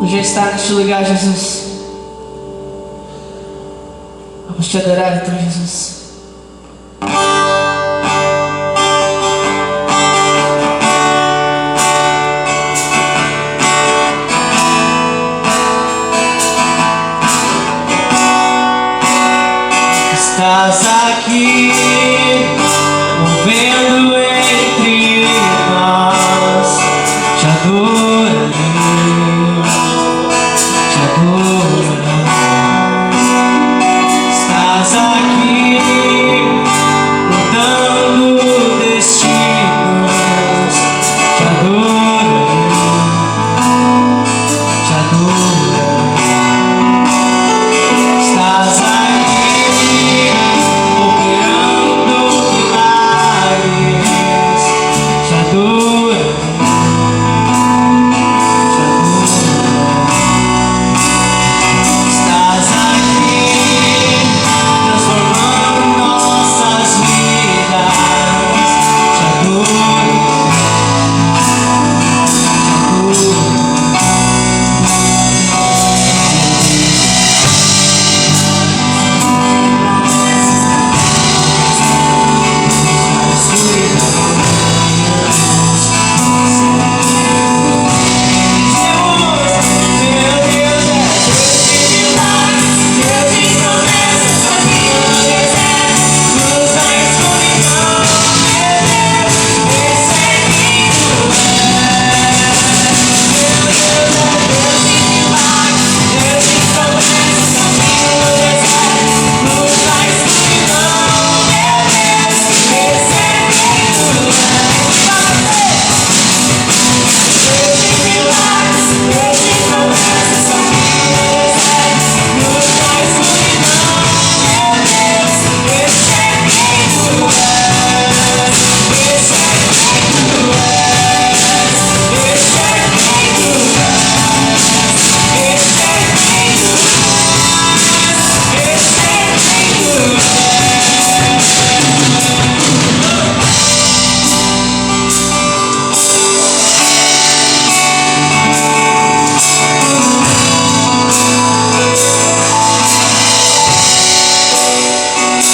Tu já está neste lugar, Jesus. Vamos te adorar então, Jesus. Estás aqui, movendo entre nós. Te adorarei, te adorarei. Estás aqui, mudando destinos. Te adorarei, te adorarei. Estás aqui,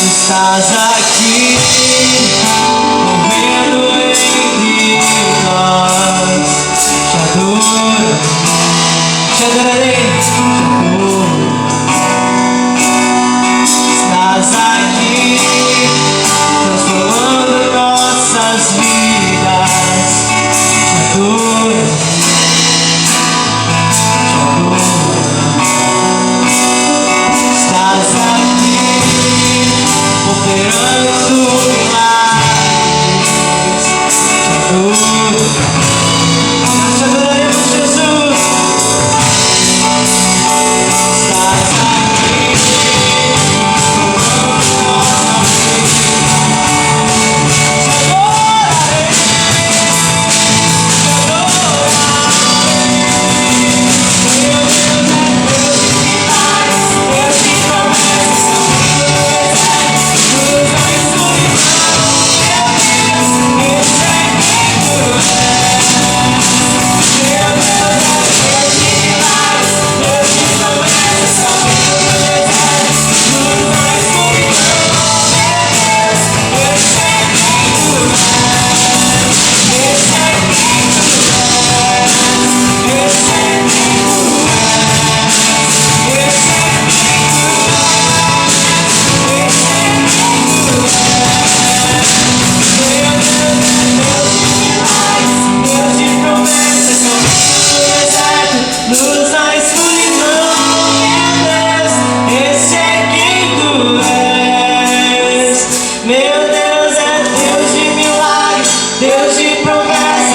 estás aqui, movendo entre nós. Te adorarei, te adorarei, te adorarei. Estás aqui, transformando nossas vidas. Te adorarei, te adorarei. Estás aqui, operando milagres. Te adoraremos, Jesus. Estás aqui, tomando nossa vida. Te adorarei, te adorarei. Meu Deus é Deus de milagres, Deus de promessas,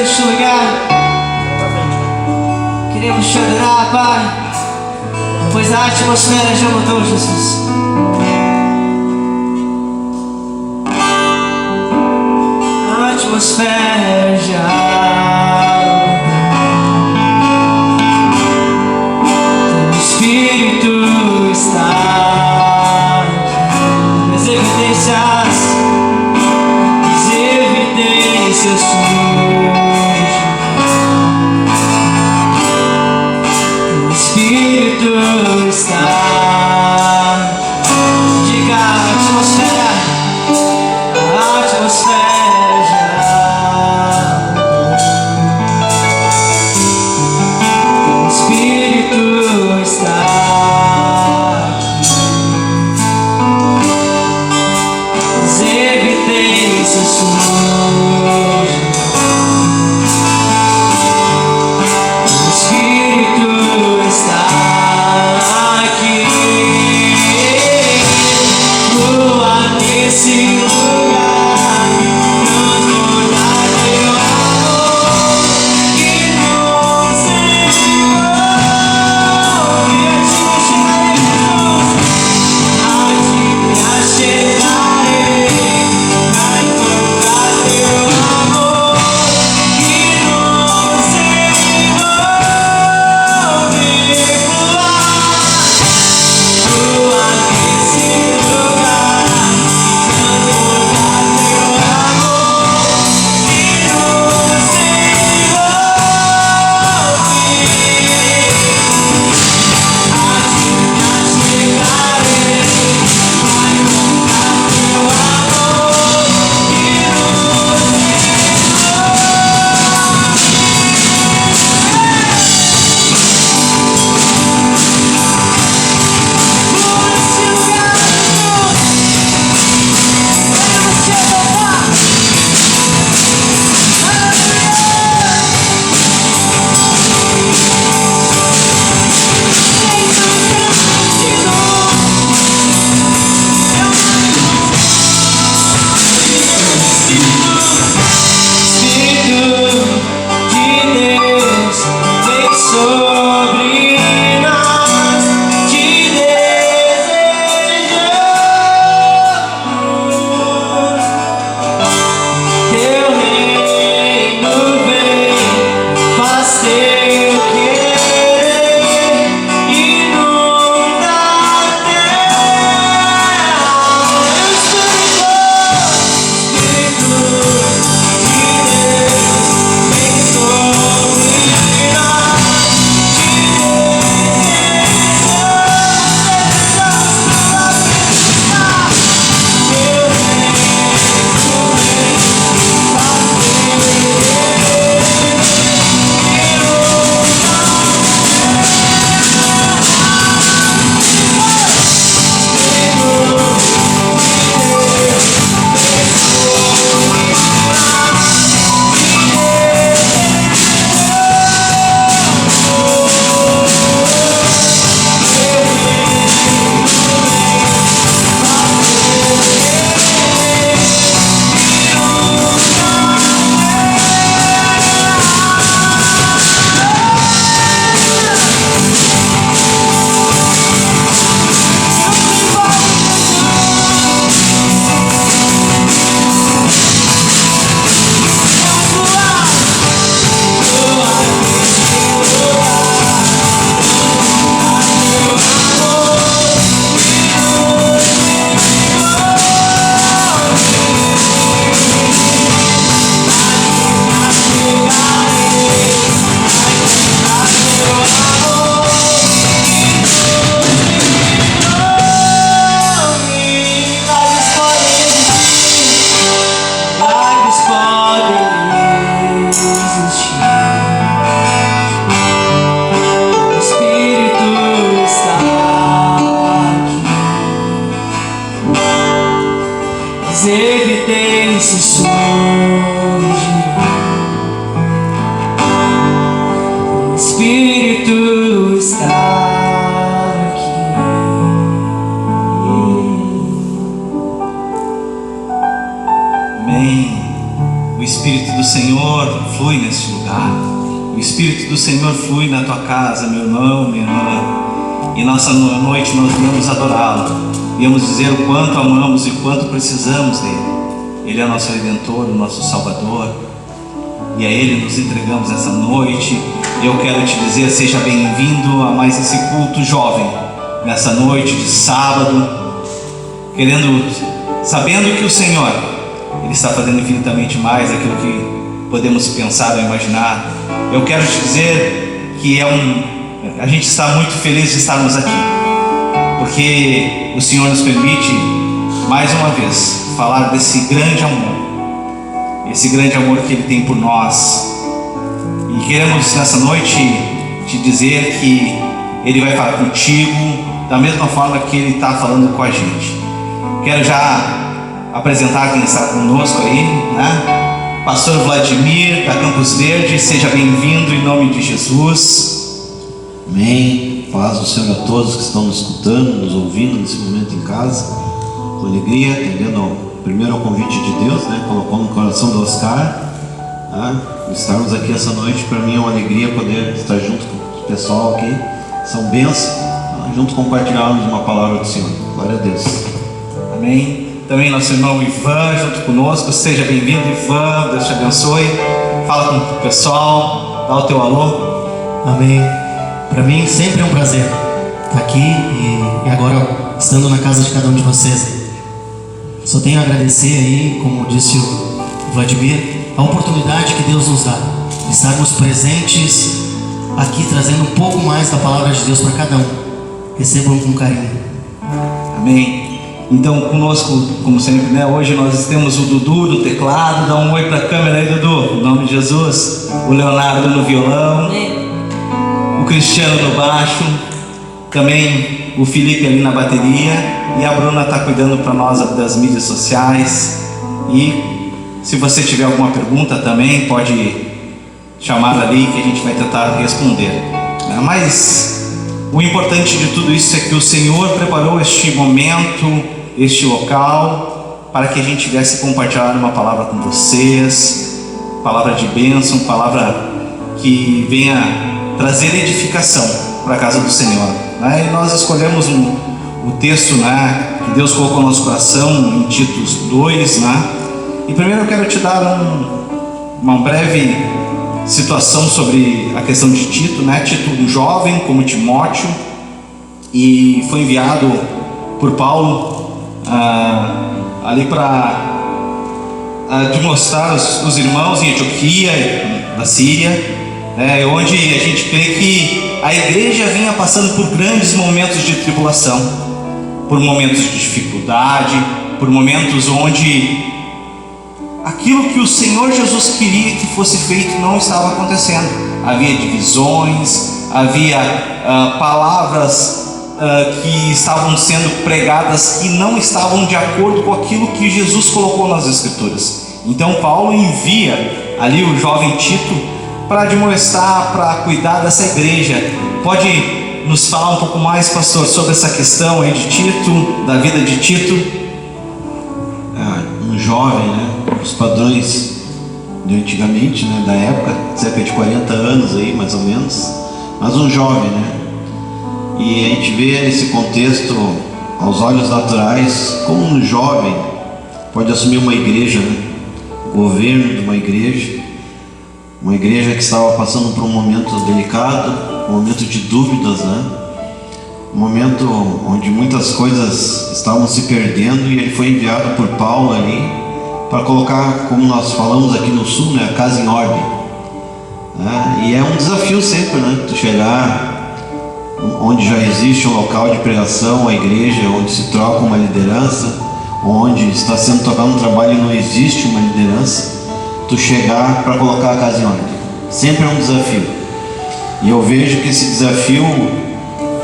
neste lugar. Queremos te adorar, Pai. Pois a atmosfera já mudou, Jesus. A atmosfera já mudou. O Espírito está aqui. As evidências surgem. O Espírito está. Diga a atmosfera já. O Espírito está aqui. As evidências surgem. O Espírito está aqui. Lua nesse lugar, transbordar teu amor que nos envolve. A ti me achegarei, a encontrar teu amor que nos envolve. Lua nesse lugar, transbordar teu amor que nos as evidências surgem. O Espírito está aqui. Amém. O Espírito do Senhor flui neste lugar. O Espírito do Senhor flui na tua casa, meu irmão, minha irmã. E nessa noite nós viemos adorá-lo, viemos dizer o quanto amamos e o quanto precisamos dele. Ele é nosso Redentor, o nosso Salvador, e a Ele nos entregamos essa noite. Eu quero te dizer, seja bem-vindo a mais esse culto jovem, nessa noite de sábado, sabendo que o Senhor, Ele está fazendo infinitamente mais daquilo que podemos pensar ou imaginar. Eu quero te dizer que a gente está muito feliz de estarmos aqui, porque o Senhor nos permite, mais uma vez, falar desse grande amor, esse grande amor que Ele tem por nós. E queremos nessa noite te dizer que Ele vai falar contigo da mesma forma que Ele está falando com a gente. Quero já apresentar quem está conosco aí, né? Pastor Vladimir, da Campos Verde, seja bem-vindo em nome de Jesus. Amém. Paz do Senhor a todos que estão nos escutando, nos ouvindo nesse momento em casa. Com alegria, atendendo primeiro ao convite de Deus, né? Colocou no coração do Oscar, né? Estarmos aqui essa noite, para mim é uma alegria poder estar junto com o pessoal aqui. São bênçãos, né? Junto compartilharmos uma palavra do Senhor. Glória a Deus. Amém. Também nosso irmão Ivan junto conosco, seja bem-vindo, Ivan, Deus te abençoe. Fala com o pessoal, dá o teu alô. Amém. Para mim sempre é um prazer estar aqui e agora estando na casa de cada um de vocês. Só tenho a agradecer aí, como disse o Vladimir, a oportunidade que Deus nos dá de estarmos presentes aqui, trazendo um pouco mais da palavra de Deus para cada um. Recebam com carinho. Amém. Então conosco, como sempre, né? Hoje nós temos o Dudu no teclado. Dá um oi para a câmera aí, Dudu, em nome de Jesus. O Leonardo no violão. O Cristiano no baixo. Também o Felipe ali na bateria. E a Bruna está cuidando para nós das mídias sociais. E se você tiver alguma pergunta também, pode chamar ali que a gente vai tentar responder. Mas o importante de tudo isso é que o Senhor preparou este momento, este local, para que a gente viesse compartilhar uma palavra com vocês, palavra de bênção, palavra que venha trazer edificação para a casa do Senhor, né? E nós escolhemos o texto, né, que Deus colocou no nosso coração em Titos 2, né? E primeiro eu quero te dar uma breve situação sobre a questão de Tito, né? Tito, um jovem como Timóteo, e foi enviado por Paulo ali para demonstrar os irmãos em Antioquia, na Síria, onde a gente crê que a igreja vinha passando por grandes momentos de tribulação, por momentos de dificuldade, por momentos onde aquilo que o Senhor Jesus queria que fosse feito não estava acontecendo. Havia divisões, havia palavras que estavam sendo pregadas e não estavam de acordo com aquilo que Jesus colocou nas Escrituras. Então Paulo envia ali o jovem Tito para demonstrar, para cuidar dessa igreja. Pode nos falar um pouco mais, pastor, sobre essa questão aí de Tito, da vida de Tito? Um jovem, né? Os padrões de antigamente, né? Da época, cerca de 40 anos aí, mais ou menos. Mas um jovem, né? E a gente vê nesse contexto, aos olhos naturais, como um jovem pode assumir uma igreja, né? O governo de uma igreja que estava passando por um momento delicado, um momento de dúvidas, né? Um momento onde muitas coisas estavam se perdendo, e ele foi enviado por Paulo ali para colocar, como nós falamos aqui no sul, né? A casa em ordem, né? E é um desafio sempre, né? Tu chegar onde já existe um local de pregação, a igreja, onde se troca uma liderança, onde está sendo tocado um trabalho e não existe uma liderança, tu chegar para colocar a casa em ordem. Sempre é um desafio. E eu vejo que esse desafio,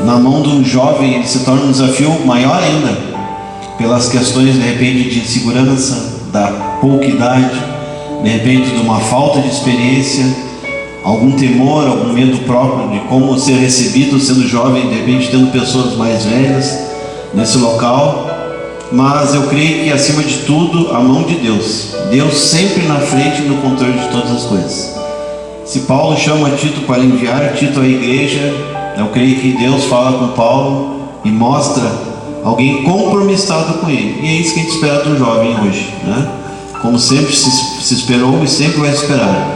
na mão de um jovem, ele se torna um desafio maior ainda, pelas questões, de repente, de insegurança, da pouca idade, de repente de uma falta de experiência, algum temor, algum medo próprio de como ser recebido sendo jovem, de repente tendo pessoas mais velhas nesse local. Mas eu creio que, acima de tudo, a mão de Deus, Deus sempre na frente e no controle de todas as coisas. Se Paulo chama Tito para enviar Tito à igreja, Eu creio que Deus fala com Paulo e mostra alguém compromissado com ele. E é isso que a gente espera do jovem hoje, né? Como sempre se esperou e sempre vai esperar.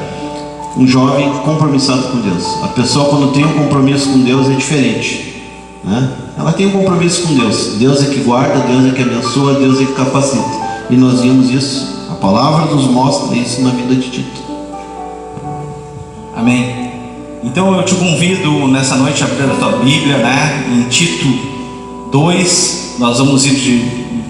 Um jovem compromissado com Deus. A pessoa, quando tem um compromisso com Deus, é diferente, né? Ela tem um compromisso com Deus. Deus é que guarda, Deus é que abençoa, Deus é que capacita. E nós vimos isso. A palavra nos mostra isso na vida de Tito. Amém. Então eu te convido nessa noite a abrir a tua Bíblia, né? Em Tito 2, nós vamos ir de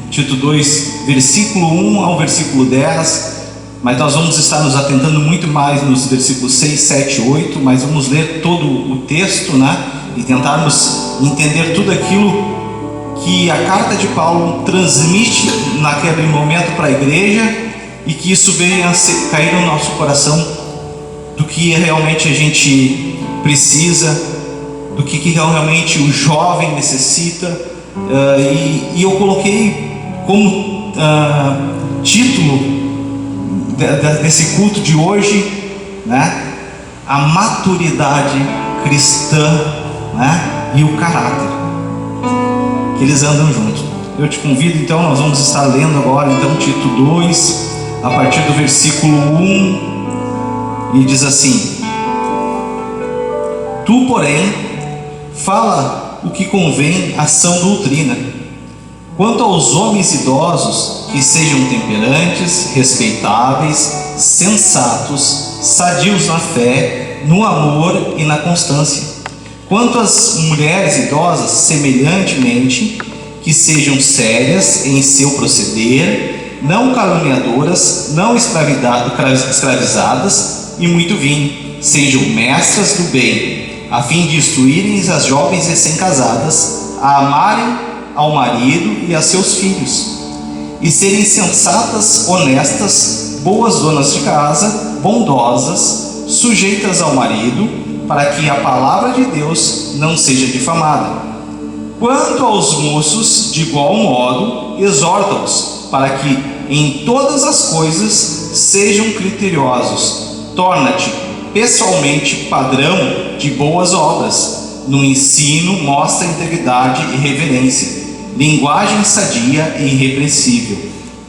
Tito 2, versículo 1 ao versículo 10, mas nós vamos estar nos atentando muito mais nos versículos 6, 7, 8, mas vamos ler todo o texto, né? E tentarmos entender tudo aquilo que a carta de Paulo transmite naquele momento para a igreja, e que isso venha a cair no nosso coração do que realmente a gente precisa, do que realmente o jovem necessita. E eu coloquei como título desse culto de hoje, né, a maturidade cristã, né, e o caráter, que eles andam juntos. Eu te convido, então, nós vamos estar lendo agora, então, Tito 2, a partir do versículo 1, e diz assim: Tu, porém, fala o que convém à sã doutrina. Quanto aos homens idosos, que sejam temperantes, respeitáveis, sensatos, sadios na fé, no amor e na constância. Quanto às mulheres idosas, semelhantemente, que sejam sérias em seu proceder, não caluniadoras, não escravizadas e muito vinho, sejam mestras do bem, a fim de instruírem as jovens recém-casadas a amarem ao marido e a seus filhos, e serem sensatas, honestas, boas donas de casa, bondosas, sujeitas ao marido, para que a palavra de Deus não seja difamada. Quanto aos moços, de igual modo, exorta-os, para que em todas as coisas sejam criteriosos. Torna-te pessoalmente padrão de boas obras. No ensino mostra integridade e reverência, linguagem sadia e irrepreensível,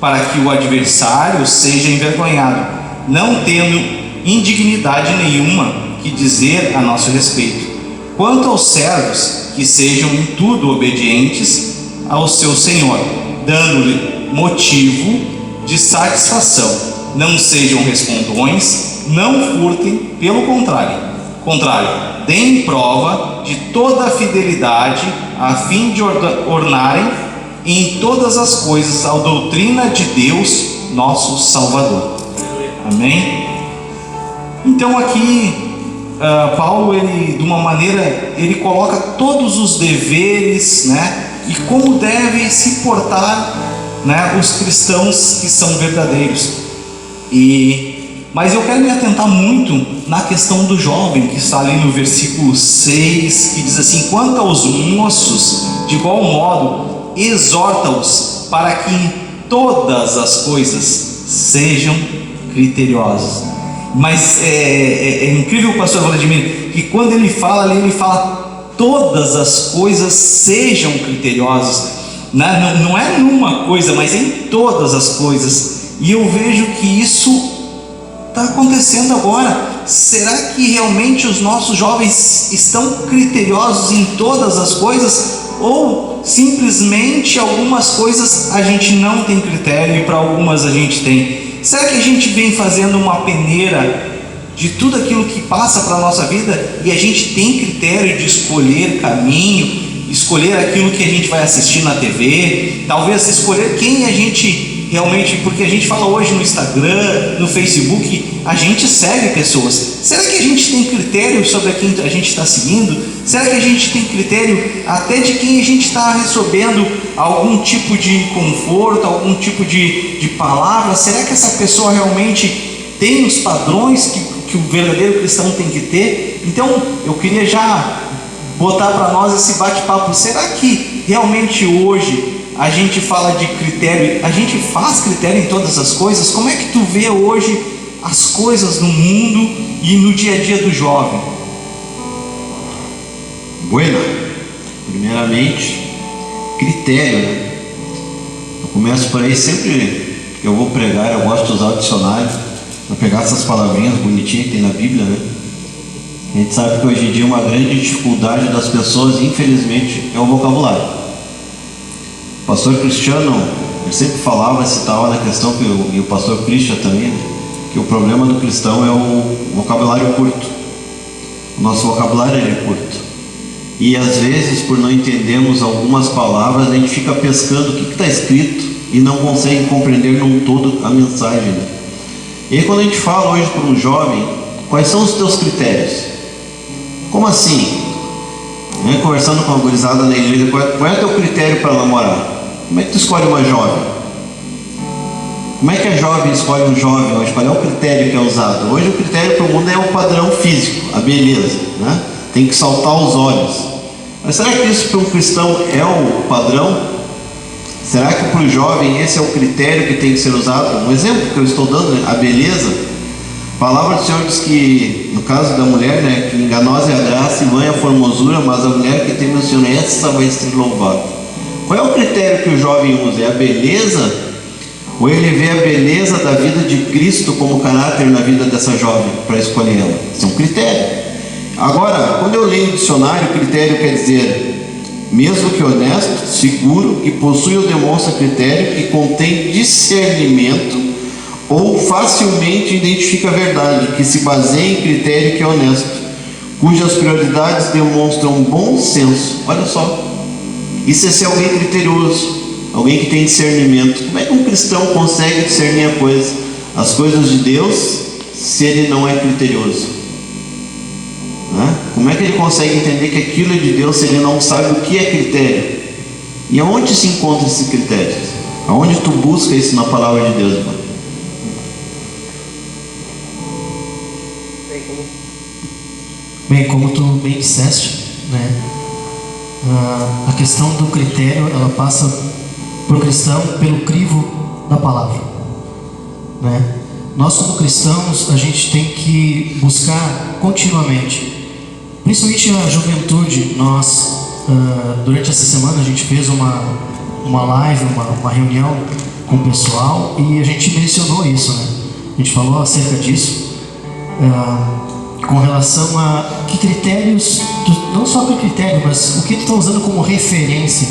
para que o adversário seja envergonhado, não tendo indignidade nenhuma que dizer a nosso respeito. Quanto aos servos, que sejam em tudo obedientes ao seu Senhor, dando-lhe motivo de satisfação. Não sejam respondões, não furtem, pelo contrário, deem prova de toda a fidelidade, a fim de ornarem em todas as coisas a doutrina de Deus, nosso Salvador. Amém? Então aqui Paulo, ele, de uma maneira, ele coloca todos os deveres, né, e como devem se portar, né, os cristãos que são verdadeiros. Mas eu quero me atentar muito na questão do jovem, que está ali no versículo 6, que diz assim: quanto aos moços, de igual modo, exorta-os para que em todas as coisas sejam criteriosos. Mas é incrível, pastor Vladimir, que quando ele fala ali, ele fala todas as coisas sejam criteriosas, né? Não é numa coisa, mas em todas as coisas. E eu vejo que isso está acontecendo agora. Será que realmente os nossos jovens estão criteriosos em todas as coisas? Ou simplesmente algumas coisas a gente não tem critério e para algumas a gente tem? Será que a gente vem fazendo uma peneira de tudo aquilo que passa para a nossa vida e a gente tem critério de escolher caminho, escolher aquilo que a gente vai assistir na TV, talvez escolher quem a gente realmente, porque a gente fala hoje no Instagram, no Facebook, a gente segue pessoas. Será que a gente tem critério sobre quem a gente está seguindo? Será que a gente tem critério até de quem a gente está recebendo algum tipo de conforto, algum tipo de palavra? Será que essa pessoa realmente tem os padrões que o verdadeiro cristão tem que ter? Então eu queria já botar para nós esse bate-papo. Será que realmente hoje a gente fala de critério, a gente faz critério em todas as coisas? Como é que tu vê hoje as coisas no mundo e no dia a dia do jovem? Bueno, primeiramente, critério, né? Eu começo por aí, sempre que eu vou pregar, eu gosto de usar o dicionário para pegar essas palavrinhas bonitinhas que tem na Bíblia, né? A gente sabe que hoje em dia uma grande dificuldade das pessoas, infelizmente, é o vocabulário. O pastor Cristiano, ele sempre falava, citava na questão, e o pastor Christian também, né? Que o problema do cristão é o vocabulário curto. O nosso vocabulário é curto. E às vezes, por não entendermos algumas palavras, a gente fica pescando o que está escrito e não consegue compreender num todo a mensagem, né? E aí, quando a gente fala hoje para um jovem, quais são os teus critérios? Como assim? Conversando com a gurizada na igreja, qual é o teu critério para namorar? Como é que tu escolhe uma jovem? Como é que a jovem escolhe um jovem hoje? Qual é o critério que é usado? Hoje o critério para o mundo é o padrão físico, a beleza, né? Tem que saltar os olhos. Mas será que isso para um cristão é o padrão? Será que para o jovem esse é o critério que tem que ser usado? Um exemplo que eu estou dando, né? A beleza. A palavra do Senhor diz que, no caso da mulher, né, que enganosa é a graça e vã é a formosura, mas a mulher que tem mencionado, essa vai ser louvada. Qual é o critério que o jovem usa? É a beleza? Ou ele vê a beleza da vida de Cristo como caráter na vida dessa jovem para escolher ela? Isso é um critério. Agora, quando eu leio o dicionário, critério quer dizer mesmo que honesto, seguro, que possui ou demonstra critério, que contém discernimento ou facilmente identifica a verdade, que se baseia em critério que é honesto, cujas prioridades demonstram bom senso. Olha só, isso é ser alguém criterioso, alguém que tem discernimento. Como é que um cristão consegue discernir as coisas de Deus se ele não é criterioso? Como é que ele consegue entender que aquilo é de Deus se ele não sabe o que é critério? E aonde se encontra esse critério? Aonde tu busca isso na palavra de Deus, irmão? Bem, como tu bem disseste, né? A questão do critério, ela passa para o cristão pelo crivo da palavra, né? Nós como cristãos, a gente tem que buscar continuamente, principalmente a juventude. Nós, durante essa semana, a gente fez uma live, uma reunião com o pessoal, e a gente mencionou isso, né? A gente falou acerca disso, com relação a que critérios, não só que critério, mas o que tu está usando como referência,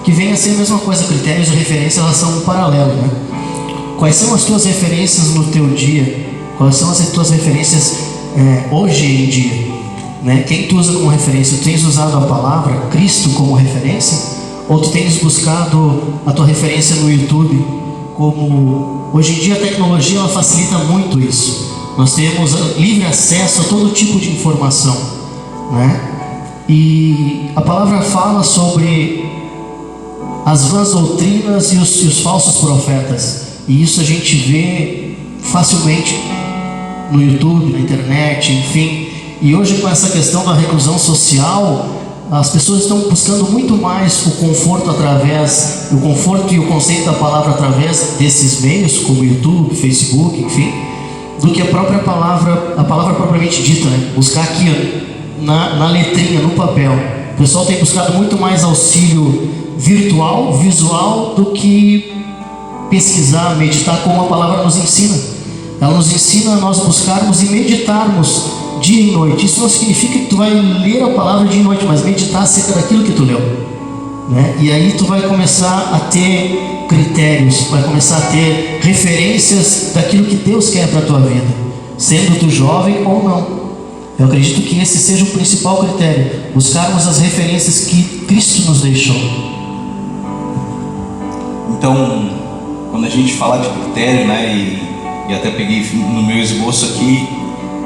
que vem a ser a mesma coisa. Critérios e referência, elas são um paralelo, né? Quais são as tuas referências no teu dia? Quais são as tuas referências hoje em dia? Né? Quem tu usa como referência? Tu tens usado a palavra Cristo como referência? Ou tu tens buscado a tua referência no YouTube? Como hoje em dia a tecnologia, ela facilita muito isso. Nós temos livre acesso a todo tipo de informação, né? E a palavra fala sobre as vãs doutrinas e os falsos profetas. E isso a gente vê facilmente no YouTube, na internet, enfim. E hoje, com essa questão da reclusão social, as pessoas estão buscando muito mais o conforto e o conceito da palavra através desses meios, como YouTube, Facebook, enfim, do que a palavra propriamente dita, né? Buscar aqui, ó, na letrinha, no papel. O pessoal tem buscado muito mais auxílio virtual, visual, do que pesquisar, meditar como a palavra nos ensina. Ela nos ensina a nós buscarmos e meditarmos dia e noite. Isso não significa que tu vai ler a palavra dia e noite, mas meditar acerca daquilo que tu leu, né? E aí tu vai começar a ter critérios, vai começar a ter referências daquilo que Deus quer para a tua vida, sendo tu jovem ou não. Eu acredito que esse seja o principal critério, buscarmos as referências que Cristo nos deixou. Então, quando a gente fala de critério, né, e até peguei no meu esboço aqui,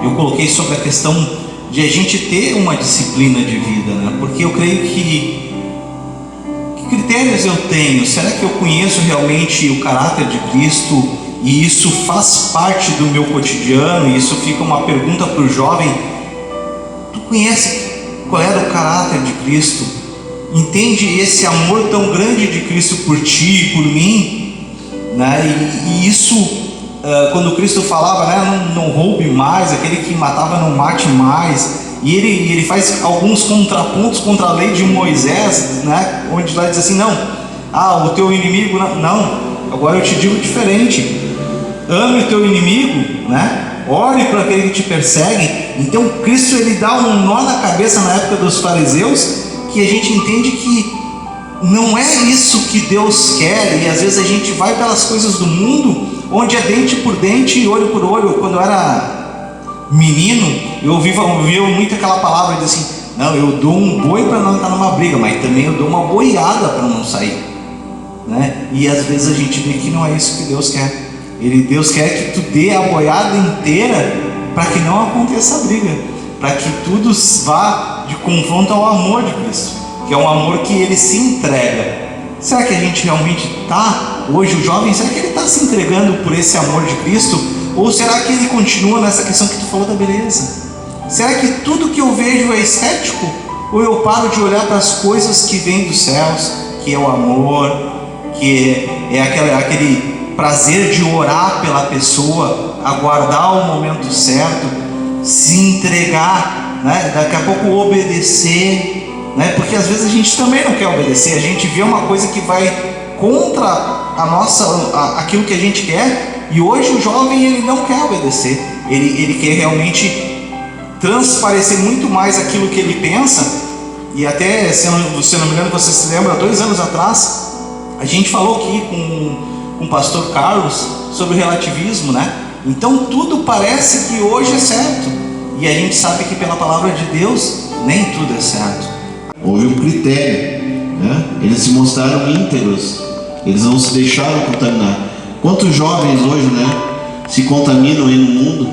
eu coloquei sobre a questão de a gente ter uma disciplina de vida, né? Porque eu creio que critérios eu tenho? Será que eu conheço realmente o caráter de Cristo e isso faz parte do meu cotidiano? E isso fica uma pergunta para o jovem: tu conhece qual era o caráter de Cristo? Entende esse amor tão grande de Cristo por ti e por mim, né? E isso, quando Cristo falava, né, não roube mais, aquele que matava não mate mais, e ele faz alguns contrapontos contra a lei de Moisés, né? Onde lá diz assim, não, o teu inimigo, não, agora eu te digo diferente, ame o teu inimigo, né? Ore para aquele que te persegue. Então Cristo ele dá um nó na cabeça na época dos fariseus, que a gente entende que não é isso que Deus quer, e às vezes a gente vai pelas coisas do mundo, onde é dente por dente e olho por olho. Quando eu era menino, eu ouvia muito aquela palavra de assim, não, eu dou um boi para não estar numa briga, mas também eu dou uma boiada para não sair, né? E às vezes a gente vê que não é isso que Deus quer. Deus quer que tu dê a boiada inteira para que não aconteça a briga, para que tudo vá de confronto ao amor de Cristo, que é um amor que ele se entrega. Será que a gente realmente está, hoje o jovem, será que ele está se entregando por esse amor de Cristo? Ou será que ele continua nessa questão que tu falou da beleza? Será que tudo que eu vejo é estético? Ou eu paro de olhar para as coisas que vêm dos céus, que é o amor, que é aquele prazer de orar pela pessoa, aguardar o momento certo, se entregar, né? Daqui a pouco obedecer, né? Porque às vezes a gente também não quer obedecer, a gente vê uma coisa que vai contra aquilo que a gente quer, e hoje o jovem ele não quer obedecer, ele quer realmente transparecer muito mais aquilo que ele pensa. E até, se eu não me engano, você se lembra, 2 anos atrás, a gente falou aqui com o pastor Carlos sobre relativismo, né? Então tudo parece que hoje é certo, e a gente sabe que pela palavra de Deus nem tudo é certo. Houve um critério, né? Eles se mostraram íntegros, eles não se deixaram contaminar. Quantos jovens hoje, né, se contaminam aí no mundo?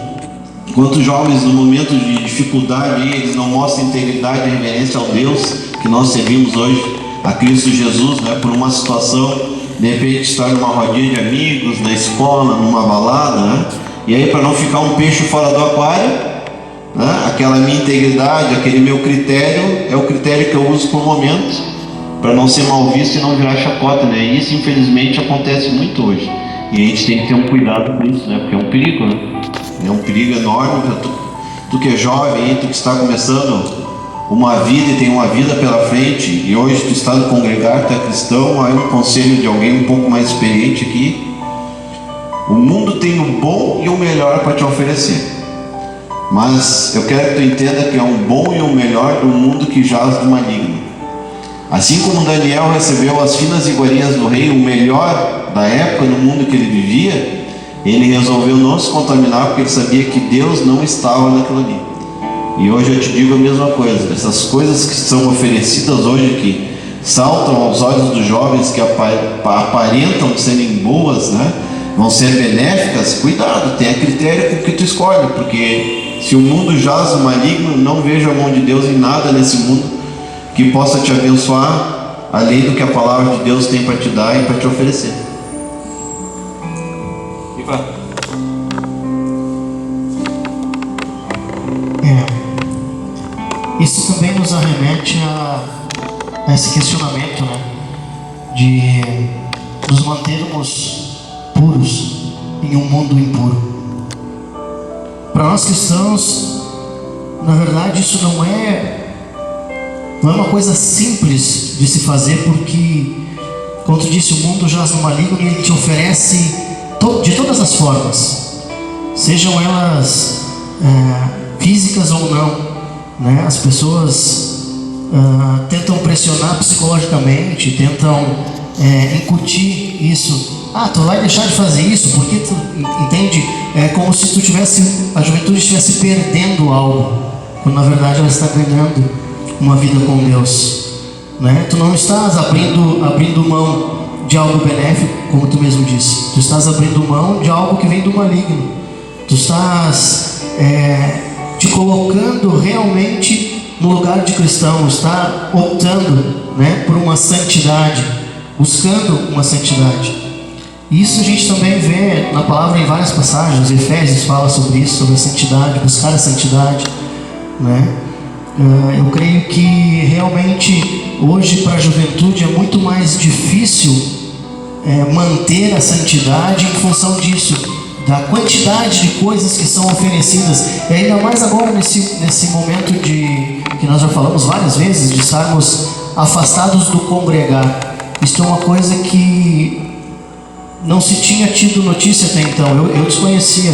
Quantos jovens no momento de dificuldade eles não mostram integridade e reverência ao Deus que nós servimos hoje, a Cristo Jesus, né? Por uma situação, de repente estar numa rodinha de amigos, na escola, numa balada, né? E aí, para não ficar um peixe fora do aquário, né? Aquela minha integridade, aquele meu critério é o critério que eu uso por momento, para não ser mal visto e não virar chacota, né? E isso infelizmente acontece muito hoje, e a gente tem que ter um cuidado com isso, né? Porque é um perigo, né? É um perigo enorme. Tu que é jovem, tu que está começando uma vida e tem uma vida pela frente, e hoje tu está no congregar, tu é cristão, aí um conselho de alguém um pouco mais experiente aqui: o mundo tem o bom e o melhor para te oferecer, mas eu quero que tu entenda que é um bom e o melhor do mundo que jaz do maligno. Assim como Daniel recebeu as finas iguarias do rei, o melhor da época no mundo que ele vivia, ele resolveu não se contaminar, porque ele sabia que Deus não estava naquilo ali. E hoje eu te digo a mesma coisa. Essas coisas que são oferecidas hoje, que saltam aos olhos dos jovens, que aparentam serem boas, né, vão ser benéficas, cuidado, tenha critério com o que tu escolhe, porque se o mundo jaz o maligno, não vejo a mão de Deus em nada nesse mundo que possa te abençoar além do que a palavra de Deus tem para te dar e para te oferecer. Isso também nos arremete a esse questionamento, né, de nos mantermos puros em um mundo impuro. Para nós cristãos, na verdade, isso não é uma coisa simples de se fazer, porque, como tu disse, o mundo jaz no maligno e ele te oferece de todas as formas, sejam elas físicas ou não, né? As pessoas tentam pressionar psicologicamente, tentam incutir isso. Tu vai deixar de fazer isso porque tu entende, é como se a juventude estivesse perdendo algo, quando na verdade ela está ganhando uma vida com Deus, né? Tu não estás abrindo mão de algo benéfico, como tu mesmo disse. Tu estás abrindo mão de algo que vem do maligno. Tu estás te colocando realmente no lugar de cristão, está optando, né, por uma santidade, buscando uma santidade. Isso a gente também vê na palavra em várias passagens. Efésios fala sobre isso, sobre a santidade, buscar a santidade, né? Eu creio que realmente hoje para a juventude é muito mais difícil manter a santidade em função disso, da quantidade de coisas que são oferecidas, e ainda mais agora nesse momento que nós já falamos várias vezes, de estarmos afastados do congregar. Isto é uma coisa que não se tinha tido notícia até então. Eu desconhecia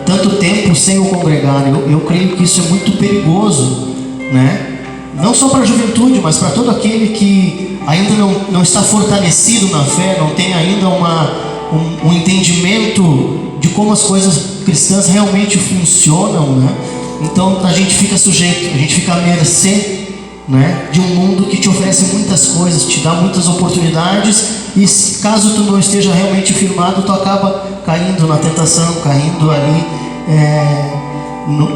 tanto tempo sem o congregar. Eu creio que isso é muito perigoso, né? Não só para a juventude, mas para todo aquele que ainda não está fortalecido na fé, não tem ainda um entendimento de como as coisas cristãs realmente funcionam, né? Então a gente fica sujeito, a gente fica à mercê, né, de um mundo que te oferece muitas coisas, te dá muitas oportunidades, e caso tu não esteja realmente firmado, tu acaba caindo na tentação, caindo ali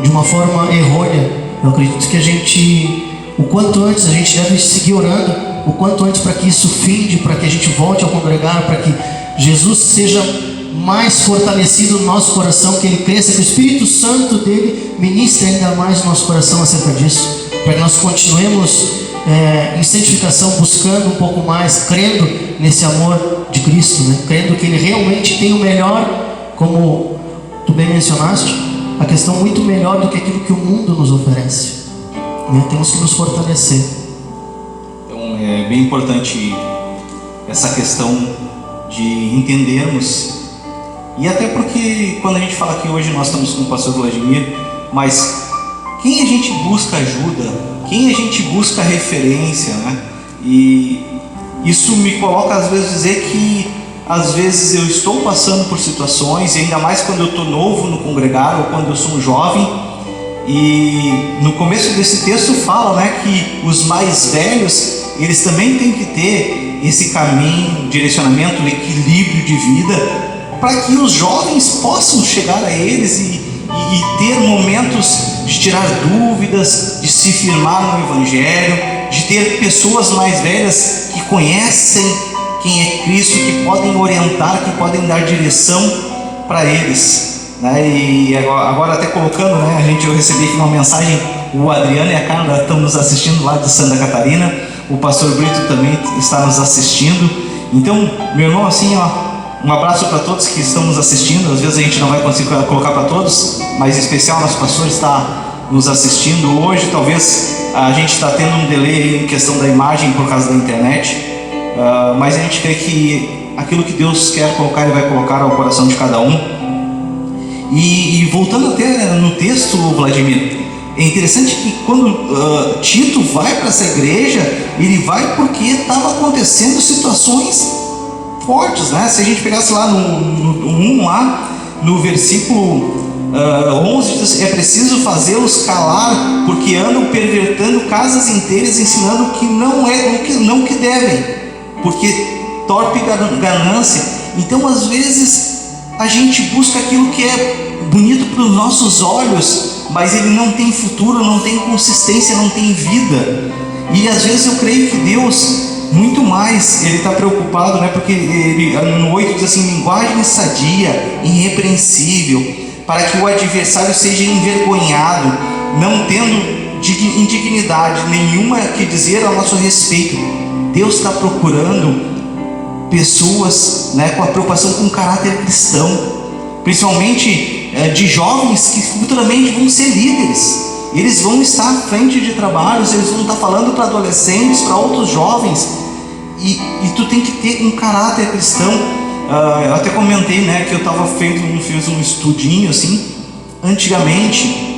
de uma forma errônea. Eu acredito que a gente, o quanto antes, a gente deve seguir orando, o quanto antes, para que isso finde, para que a gente volte a congregar, para que Jesus seja mais fortalecido no nosso coração, que Ele cresça, que o Espírito Santo dele ministre ainda mais no nosso coração acerca disso, para que nós continuemos em santificação, buscando um pouco mais, crendo nesse amor de Cristo, né? Crendo que Ele realmente tem o melhor, como tu bem mencionaste, a questão muito melhor do que aquilo que o mundo nos oferece, né? Temos que nos fortalecer. Então é bem importante essa questão de entendermos, e até porque quando a gente fala que hoje nós estamos com o pastor Vladimir, mas quem a gente busca ajuda, quem a gente busca referência, né? E isso me coloca às vezes dizer que às vezes eu estou passando por situações, e ainda mais quando eu estou novo no congregar ou quando eu sou um jovem, e no começo desse texto fala, né, que os mais velhos, eles também têm que ter esse caminho, direcionamento, equilíbrio de vida, para que os jovens possam chegar a eles e ter momentos de tirar dúvidas, de se firmar no Evangelho, de ter pessoas mais velhas que conhecem quem é Cristo, que podem orientar, que podem dar direção para eles, né? E agora até colocando, né, eu recebi aqui uma mensagem, o Adriano e a Carla estão nos assistindo lá de Santa Catarina, o pastor Brito também está nos assistindo. Então, meu irmão, assim, ó, um abraço para todos que estão nos assistindo. Às vezes a gente não vai conseguir colocar para todos, mas em especial nosso pastor está nos assistindo hoje. Talvez a gente está tendo um delay em questão da imagem por causa da internet, mas a gente crê que aquilo que Deus quer colocar, Ele vai colocar ao coração de cada um. E voltando até no texto, Vladimir, é interessante que quando Tito vai para essa igreja, ele vai porque estava acontecendo situações fortes, né? Se a gente pegasse lá no 1, lá no versículo 11, diz assim: é preciso fazê-los calar, porque andam pervertendo casas inteiras, ensinando que não que devem, porque torpe ganância. Então às vezes a gente busca aquilo que é bonito para os nossos olhos, mas ele não tem futuro, não tem consistência, não tem vida. E às vezes eu creio que Deus, muito mais, Ele está preocupado, né? Porque ele, no 8 diz assim: linguagem sadia, irrepreensível, para que o adversário seja envergonhado, não tendo indignidade nenhuma que dizer a nosso respeito. Deus está procurando pessoas, né, com a preocupação com caráter cristão, principalmente de jovens que futuramente vão ser líderes. Eles vão estar à frente de trabalhos, eles vão estar falando para adolescentes, para outros jovens, e tu tem que ter um caráter cristão. Eu até comentei, né, que eu fiz um estudinho assim. Antigamente,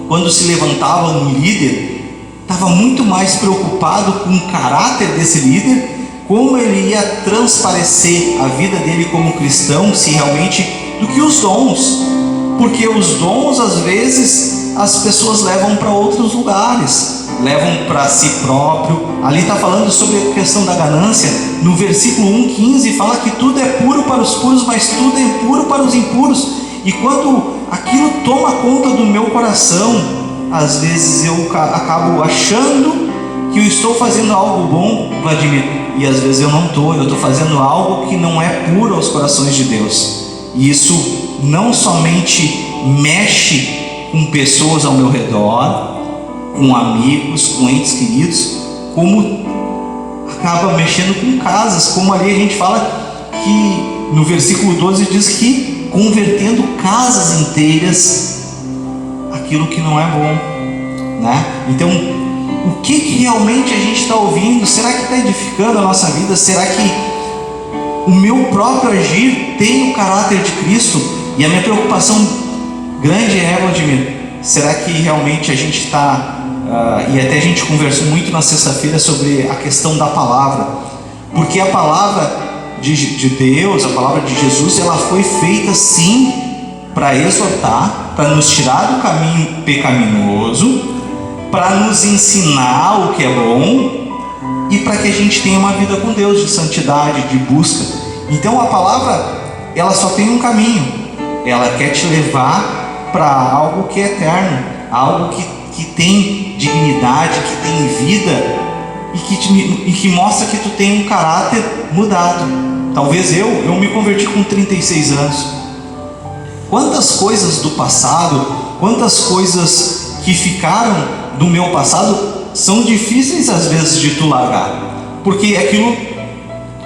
quando se levantava um líder, estava muito mais preocupado com o caráter desse líder, como ele ia transparecer a vida dele como cristão, se realmente, do que os dons, porque os dons às vezes as pessoas levam para outros lugares, levam para si próprio. Ali está falando sobre a questão da ganância. No versículo 1:15 fala que tudo é puro para os puros, mas tudo é impuro para os impuros. E quando aquilo toma conta do meu coração, às vezes eu acabo achando que eu estou fazendo algo bom, Vladimir, e às vezes eu não estou. Eu estou fazendo algo que não é puro aos corações de Deus. E isso não somente mexe com pessoas ao meu redor, com amigos, com entes queridos, como acaba mexendo com casas, como ali a gente fala que no versículo 12 diz que convertendo casas inteiras aquilo que não é bom, né? Então, o que realmente a gente está ouvindo? Será que está edificando a nossa vida? Será que o meu próprio agir tem o caráter de Cristo? E a minha preocupação grande é, Vladimir, será que realmente a gente está... e até a gente conversou muito na sexta-feira sobre a questão da palavra, porque a palavra de Deus, a palavra de Jesus, ela foi feita sim para exortar, para nos tirar do caminho pecaminoso, para nos ensinar o que é bom e para que a gente tenha uma vida com Deus de santidade, de busca. Então a palavra, ela só tem um caminho, ela quer te levar para algo que é eterno, algo que tem dignidade, que tem vida e que mostra que tu tem um caráter mudado. Talvez eu me converti com 36 anos. Quantas coisas do passado, quantas coisas que ficaram do meu passado são difíceis às vezes de tu largar, porque aquilo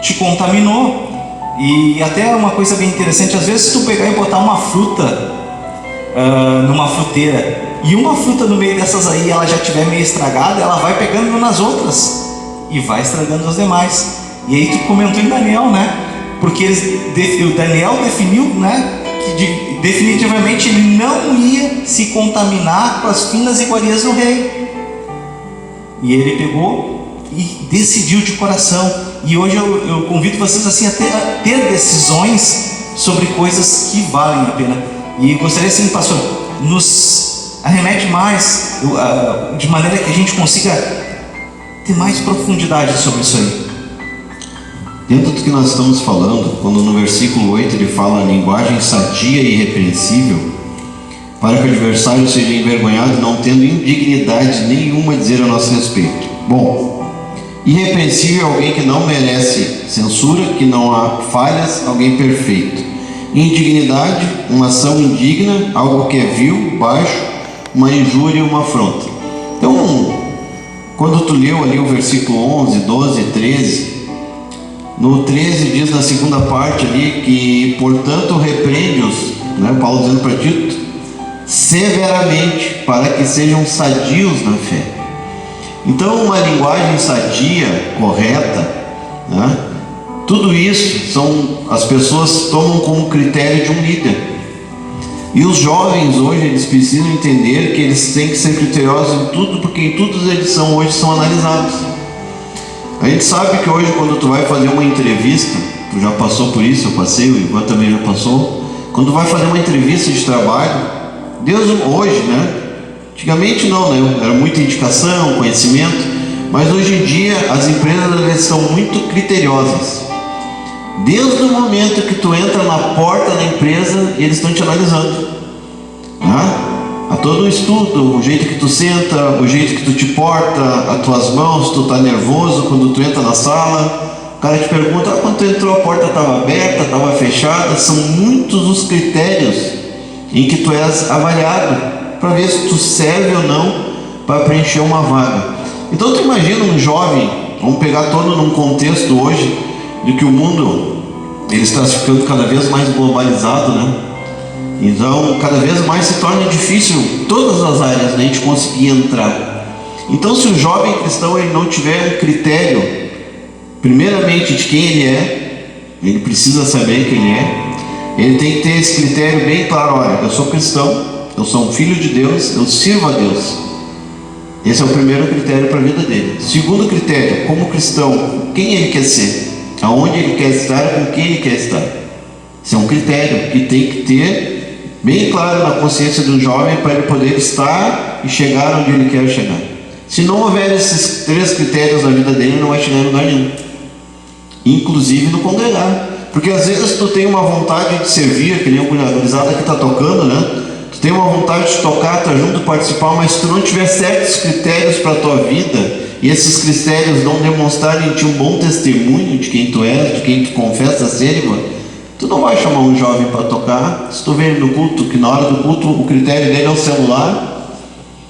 te contaminou. E até uma coisa bem interessante, às vezes tu pegar e botar uma fruta numa fruteira, e uma fruta no meio dessas aí ela já estiver meio estragada, ela vai pegando nas outras e vai estragando as demais. E aí tu comentou em Daniel, né? Porque o Daniel definiu, né, que definitivamente ele não ia se contaminar com as finas iguarias do rei. E ele pegou e decidiu de coração. E hoje eu convido vocês assim a ter decisões sobre coisas que valem a pena. E gostaria assim, pastor, nos arremete mais, de maneira que a gente consiga ter mais profundidade sobre isso aí. Dentro do que nós estamos falando, quando no versículo 8 ele fala linguagem sadia e irrepreensível, para que o adversário seja envergonhado, não tendo indignidade nenhuma a dizer a nosso respeito. Bom, irrepreensível é alguém que não merece censura, que não há falhas, alguém perfeito. Indignidade, uma ação indigna, algo que é vil, baixo, uma injúria, uma afronta. Então, quando tu leu ali o versículo 11, 12, 13, no 13 diz na segunda parte ali que, portanto, repreende-os, né, Paulo dizendo para Tito, severamente, para que sejam sadios na fé. Então, uma linguagem sadia, correta, né, tudo isso as pessoas tomam como critério de um líder. E os jovens hoje, eles precisam entender que eles têm que ser criteriosos em tudo, porque em tudo eles hoje são analisados. A gente sabe que hoje, quando tu vai fazer uma entrevista, tu já passou por isso, eu passei, o Ivan também já passou. Quando tu vai fazer uma entrevista de trabalho, Deus hoje, né? Antigamente não, né? Era muita indicação, conhecimento, mas hoje em dia as empresas estão muito criteriosas. Desde o momento que tu entra na porta da empresa, eles estão te analisando, né? A todo o estudo, o jeito que tu senta, o jeito que tu te porta, as tuas mãos, tu tá nervoso quando tu entra na sala. O cara te pergunta, quando tu entrou a porta estava aberta, estava fechada. São muitos os critérios em que tu és avaliado para ver se tu serve ou não para preencher uma vaga. Então tu imagina um jovem, vamos pegar todo num contexto hoje de que o mundo ele está ficando cada vez mais globalizado, né? Então, cada vez mais se torna difícil todas as áreas, né, a gente conseguir entrar. Então, se o jovem cristão ele não tiver um critério, primeiramente de quem ele precisa saber quem ele tem que ter esse critério bem claro. Olha, eu sou cristão, eu sou um filho de Deus, eu sirvo a Deus. Esse é o primeiro critério para a vida dele. Segundo critério, como cristão, quem ele quer ser, aonde ele quer estar, com quem ele quer estar. Esse é um critério que tem que ter bem claro na consciência do jovem para ele poder estar e chegar onde ele quer chegar. Se não houver esses 3 critérios na vida dele, ele não vai chegar em lugar nenhum, inclusive no congregar. Porque às vezes tu tem uma vontade de servir, que nem o gurizada que está tocando, né? Tu tem uma vontade de tocar, tá junto, participar, mas se tu não tiver certos critérios para a tua vida, e esses critérios não demonstrarem em ti um bom testemunho de quem tu és, de quem tu confessa ser, irmão, tu não vai chamar um jovem para tocar. Se tu vê ele no culto, que na hora do culto o critério dele é o celular,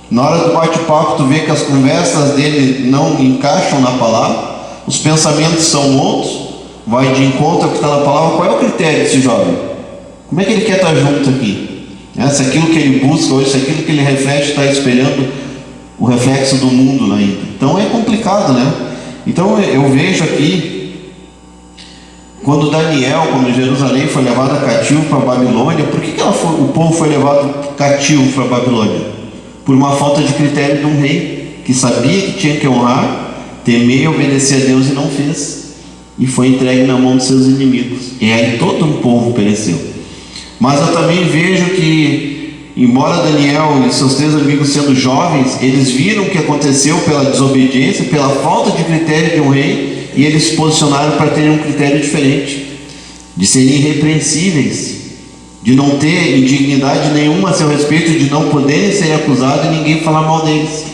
na hora do bate-papo tu vê que as conversas dele não encaixam na palavra, os pensamentos são outros, vai de encontro ao que está na palavra. Qual é o critério desse jovem? como é que ele quer estar junto aqui? Se aquilo que ele busca hoje, se aquilo que ele reflete está espelhando o reflexo do mundo ainda. Então é complicado, né? Então eu vejo aqui, quando Jerusalém foi levada cativo para a Babilônia, por que o povo foi levado cativo para a Babilônia? Por uma falta de critério de um rei, que sabia que tinha que honrar, temer e obedecer a Deus e não fez, e foi entregue na mão dos seus inimigos, e aí todo um povo pereceu. Mas eu também vejo que, embora Daniel e seus 3 amigos sendo jovens, eles viram o que aconteceu pela desobediência, pela falta de critério de um rei, e eles se posicionaram para terem um critério diferente, de serem irrepreensíveis, de não ter indignidade nenhuma a seu respeito, de não poderem ser acusados e ninguém falar mal deles.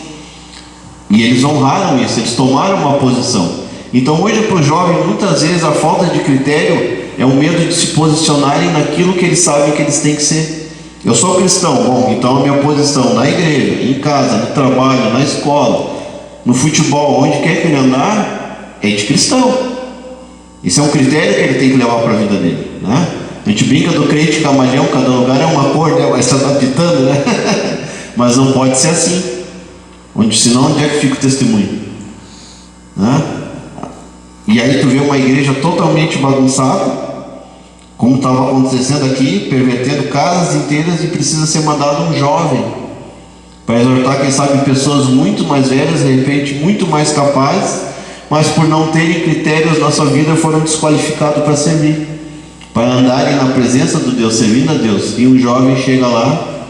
E eles honraram isso, eles tomaram uma posição. Então hoje para o jovem, muitas vezes a falta de critério é o medo de se posicionarem naquilo que eles sabem que eles têm que ser. Eu sou cristão, bom, então a minha posição na igreja, em casa, no trabalho, na escola, no futebol, onde quer que ele andar, é de cristão. Esse é um critério que ele tem que levar para a vida dele, né? A gente brinca do crente camaleão, cada lugar é uma cor, né? Vai se adaptando, né? Mas não pode ser assim. Senão onde é que fica o testemunho? Né? E aí tu vê uma igreja totalmente bagunçada, como estava acontecendo aqui, pervertendo casas inteiras, e precisa ser mandado um jovem para exortar, quem sabe, pessoas muito mais velhas, de repente muito mais capazes, mas por não terem critérios na sua vida foram desqualificados para servir, para andarem na presença do Deus, servindo a Deus. E um jovem chega lá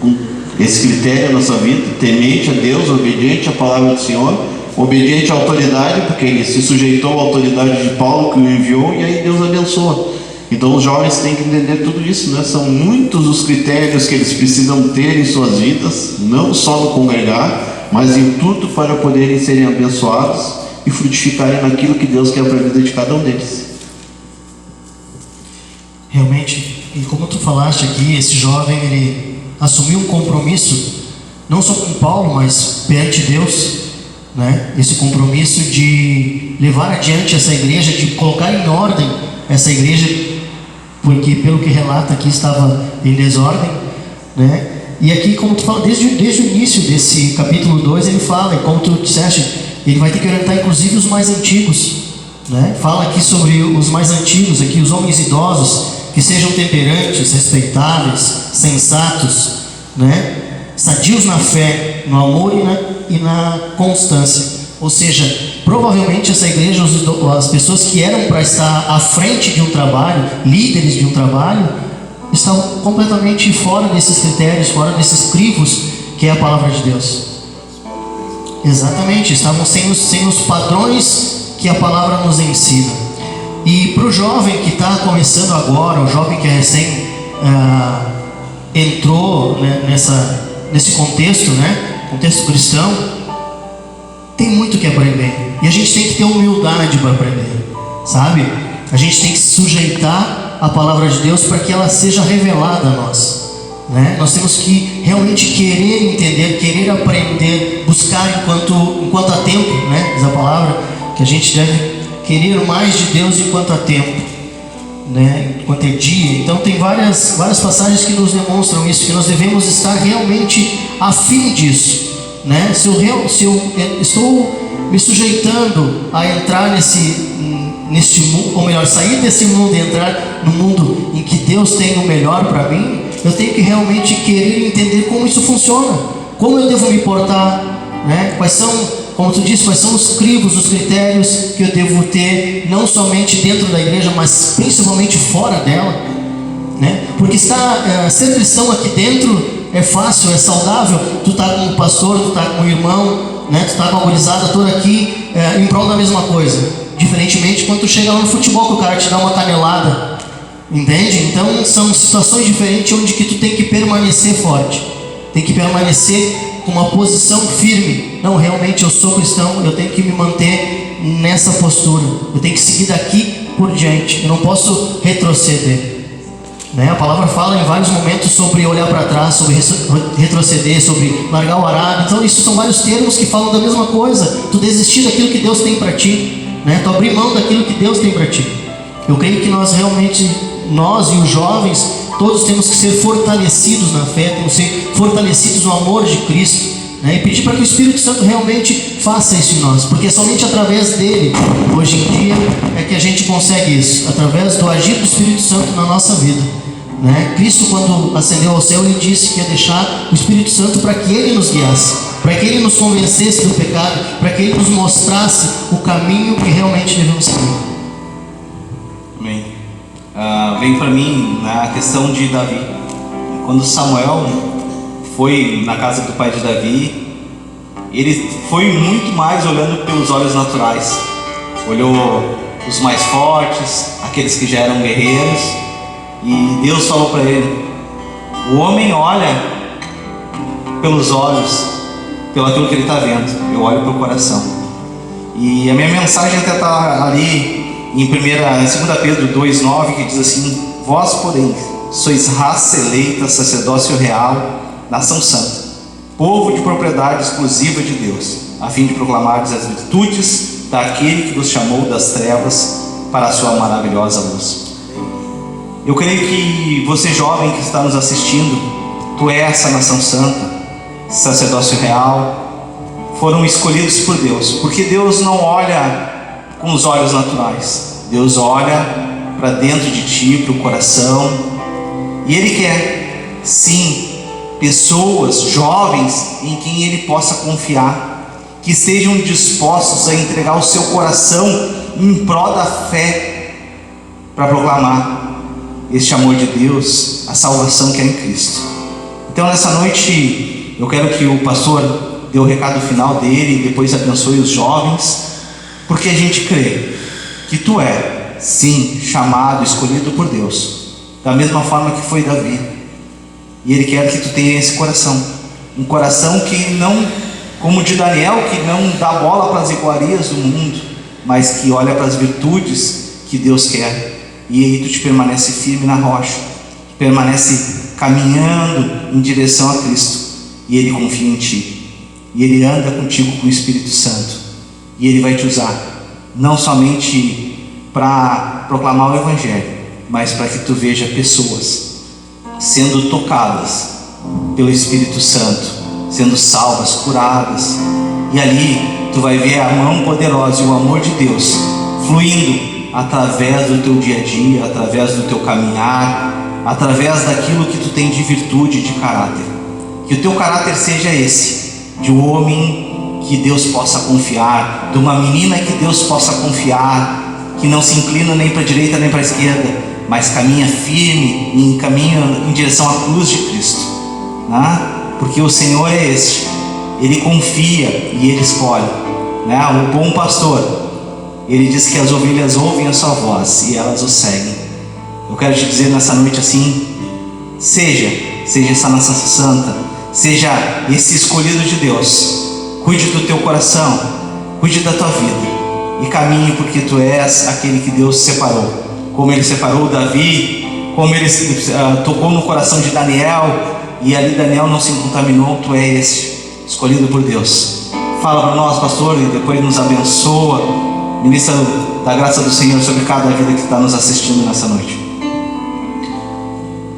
com esse critério na sua vida, temente a Deus, obediente à palavra do Senhor, obediente à autoridade, porque ele se sujeitou à autoridade de Paulo, que o enviou, e aí Deus abençoa. Então os jovens têm que entender tudo isso, né? São muitos os critérios que eles precisam ter em suas vidas, não só no congregar, mas em tudo, para poderem serem abençoados e frutificarem naquilo que Deus quer para a vida de cada um deles. Realmente, e como tu falaste aqui, esse jovem, ele assumiu um compromisso, não só com Paulo, mas perante Deus, né? Esse compromisso de levar adiante essa igreja, de colocar em ordem essa igreja, porque pelo que relata aqui estava em desordem, né? E aqui, como tu fala, desde o início desse capítulo 2, ele fala, e como tu disseste, ele vai ter que orientar inclusive os mais antigos, né? Fala aqui sobre os mais antigos, aqui, os homens idosos, que sejam temperantes, respeitáveis, sensatos, né? Sadios na fé, no amor e na constância. Ou seja, provavelmente essa igreja, as pessoas que eram para estar à frente de um trabalho, líderes de um trabalho, estão completamente fora desses critérios, fora desses crivos que é a palavra de Deus. Exatamente, estavam sem os padrões que a palavra nos ensina. E para o jovem que está começando agora, o jovem que recém entrou, né, nesse contexto, né, contexto cristão, tem muito que aprender. E a gente tem que ter humildade para aprender, sabe? A gente tem que se sujeitar à palavra de Deus para que ela seja revelada a nós, né? Nós temos que realmente querer entender, querer aprender, buscar enquanto há tempo, né? Diz a palavra que a gente deve querer mais de Deus enquanto há tempo, né? Enquanto é dia. Então tem várias passagens que nos demonstram isso, que nós devemos estar realmente afim disso, né? Se eu estou me sujeitando a entrar neste mundo, ou melhor, sair desse mundo e entrar no mundo em que Deus tem o melhor para mim, eu tenho que realmente querer entender como isso funciona, como eu devo me portar, né? Quais são, como tu disse, quais são os crivos, os critérios que eu devo ter, não somente dentro da igreja, mas principalmente fora dela, né? Porque ser cristão aqui dentro é fácil, é saudável. Tu tá com o pastor, tu tá com o irmão, né? Tu tá com a gurizada toda aqui em prol da mesma coisa. Diferentemente quando tu chega lá no futebol, que o cara te dá uma canelada, entende? Então são situações diferentes onde que tu tem que permanecer forte, tem que permanecer com uma posição firme. Não, realmente eu sou cristão, eu tenho que me manter nessa postura, eu tenho que seguir daqui por diante, eu não posso retroceder, né? A palavra fala em vários momentos sobre olhar para trás, sobre retroceder, sobre largar o arado. Então isso são vários termos que falam da mesma coisa. Tu desistir daquilo que Deus tem para ti, né? Tu abrir mão daquilo que Deus tem para ti. Eu creio que nós realmente, nós e os jovens, todos temos que ser fortalecidos na fé, temos que ser fortalecidos no amor de Cristo, né? E pedir para que o Espírito Santo realmente faça isso em nós, porque é somente através dele, hoje em dia, é que a gente consegue isso, através do agir do Espírito Santo na nossa vida, né? Cristo, quando ascendeu ao céu, ele disse que ia deixar o Espírito Santo para que ele nos guiasse, para que ele nos convencesse do pecado, para que ele nos mostrasse o caminho que realmente devemos seguir. Amém. Vem para mim na questão de Davi. Quando Samuel foi na casa do pai de Davi, ele foi muito mais olhando pelos olhos naturais. Olhou os mais fortes, aqueles que já eram guerreiros, e Deus falou para ele: o homem olha pelos olhos, pelo aquilo que ele está vendo, eu olho pelo coração. E a minha mensagem até está ali em 2 Pedro 2,9, que diz assim: vós, porém, sois raça eleita, sacerdócio real, nação santa, povo de propriedade exclusiva de Deus, a fim de proclamardes as virtudes daquele que vos chamou das trevas para a sua maravilhosa luz. Eu creio que você, jovem que está nos assistindo, tu és essa nação santa, sacerdócio real, foram escolhidos por Deus, porque Deus não olha com os olhos naturais, Deus olha para dentro de ti, para o coração, e Ele quer, sim, pessoas, jovens, em quem Ele possa confiar, que estejam dispostos a entregar o seu coração em prol da fé, para proclamar este amor de Deus, a salvação que é em Cristo. Então nessa noite eu quero que o pastor dê o recado final dele e depois abençoe os jovens, porque a gente crê que tu é, sim, chamado, escolhido por Deus, da mesma forma que foi Davi, e Ele quer que tu tenha esse coração, um coração que não, como o de Daniel, que não dá bola para as iguarias do mundo, mas que olha para as virtudes que Deus quer. E aí tu te permanece firme na rocha, permanece caminhando em direção a Cristo, e Ele confia em ti, e Ele anda contigo com o Espírito Santo, e Ele vai te usar, não somente para proclamar o Evangelho, mas para que tu veja pessoas sendo tocadas pelo Espírito Santo, sendo salvas, curadas, e ali tu vai ver a mão poderosa e o amor de Deus fluindo através do teu dia a dia, através do teu caminhar, através daquilo que tu tem de virtude, de caráter. Que o teu caráter seja esse, de um homem que Deus possa confiar, de uma menina que Deus possa confiar, que não se inclina nem para a direita nem para a esquerda, mas caminha firme e caminha em direção à cruz de Cristo, né? Porque o Senhor é este, Ele confia e Ele escolhe, né? O bom pastor, Ele diz que as ovelhas ouvem a sua voz e elas o seguem. Eu quero te dizer nessa noite assim: seja essa nação santa, seja esse escolhido de Deus. Cuide do teu coração, cuide da tua vida e caminhe, porque tu és aquele que Deus separou. Como Ele separou Davi, como Ele tocou no coração de Daniel, e ali Daniel não se contaminou, tu és esse, escolhido por Deus. Fala para nós, pastor, e depois nos abençoa. Ministra da graça do Senhor sobre cada vida que está nos assistindo nessa noite.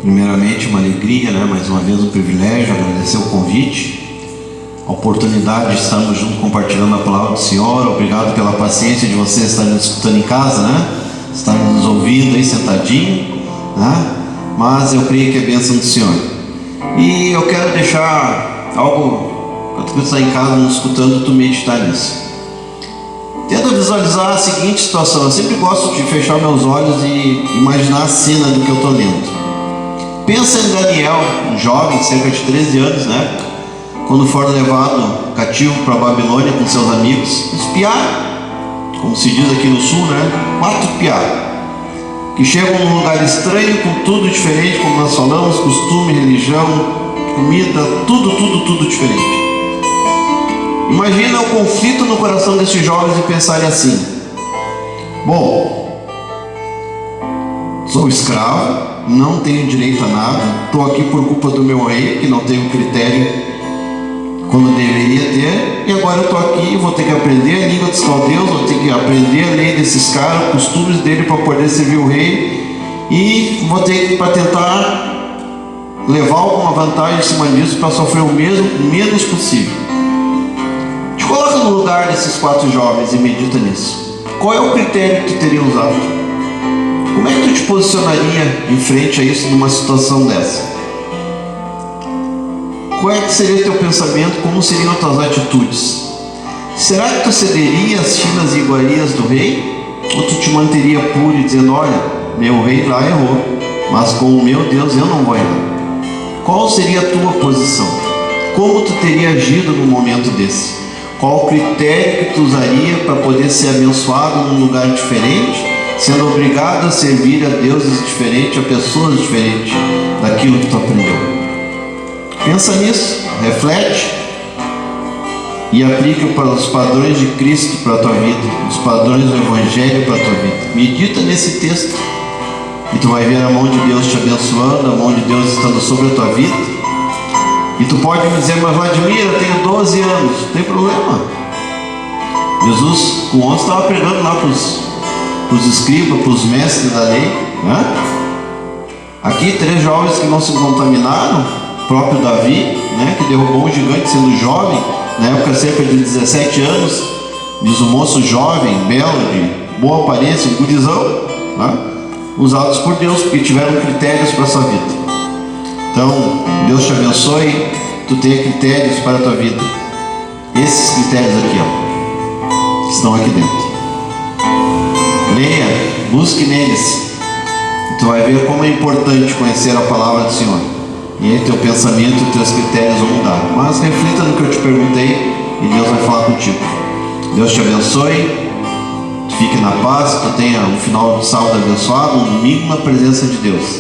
Primeiramente, uma alegria, né? Mais uma vez um privilégio, agradecer o convite, a oportunidade de estarmos juntos compartilhando a palavra do Senhor. Obrigado pela paciência de vocês estarem nos escutando em casa, né? Estarem nos ouvindo aí sentadinho, né? Mas eu creio que é bênção do Senhor. E eu quero deixar algo, quando tu está em casa nos escutando, tu meditar nisso. Tenta visualizar a seguinte situação. Eu sempre gosto de fechar meus olhos e imaginar a cena do que eu estou lendo. Pensa em Daniel, um jovem, cerca de 13 anos, né? Quando for levado cativo para a Babilônia com seus amigos, espiar, como se diz aqui no sul, né? 4 piá, que chegam num lugar estranho, com tudo diferente, como nós falamos, costume, religião, comida, tudo diferente. Imagina o conflito no coração desses jovens e pensarem assim: bom, sou escravo, não tenho direito a nada, estou aqui por culpa do meu rei, que não tem o critério como deveria ter, e agora eu estou aqui, vou ter que aprender a língua dos caldeus, vou ter que aprender a lei desses caras, costumes dele para poder servir o rei, e vou ter que, para tentar levar alguma vantagem em cima disso para sofrer o menos possível. Te coloca no lugar desses 4 jovens e medita nisso. Qual é o critério que tu teria usado? Como é que tu te posicionaria em frente a isso numa situação dessa? Qual é que seria o teu pensamento? Como seriam as tuas atitudes? Será que tu cederia às finas iguarias do rei? Ou tu te manteria puro e dizendo, olha, meu rei lá errou, mas com o meu Deus eu não vou errar? Qual seria a tua posição? Como tu teria agido num momento desse? Qual o critério que tu usaria para poder ser abençoado num lugar diferente, sendo obrigado a servir a deuses diferentes, a pessoas diferentes daquilo que tu aprendeu? Pensa nisso, reflete e aplica para os padrões de Cristo para a tua vida, os padrões do Evangelho para a tua vida. Medita nesse texto e tu vai ver a mão de Deus te abençoando, a mão de Deus estando sobre a tua vida. E tu pode me dizer, mas Vladimir, eu tenho 12 anos, não tem problema. Jesus com 11 estava pregando lá para os escribas, para os mestres da lei, né? Aqui 3 jovens que não se contaminaram, o próprio Davi, né, que derrubou um gigante sendo jovem, na época cerca de 17 anos, diz o moço jovem, belo, de boa aparência, um gurizão, né, usados por Deus, porque tiveram critérios para a sua vida. Então, Deus te abençoe, tu tenha critérios para a tua vida. Esses critérios aqui, ó, que estão aqui dentro. Leia, busque neles. Tu vai ver como é importante conhecer a palavra do Senhor. E aí teu pensamento e teus critérios vão mudar. Mas reflita no que eu te perguntei e Deus vai falar contigo. Deus te abençoe. Fique na paz, que tu tenha um final de sábado abençoado, um domingo na presença de Deus.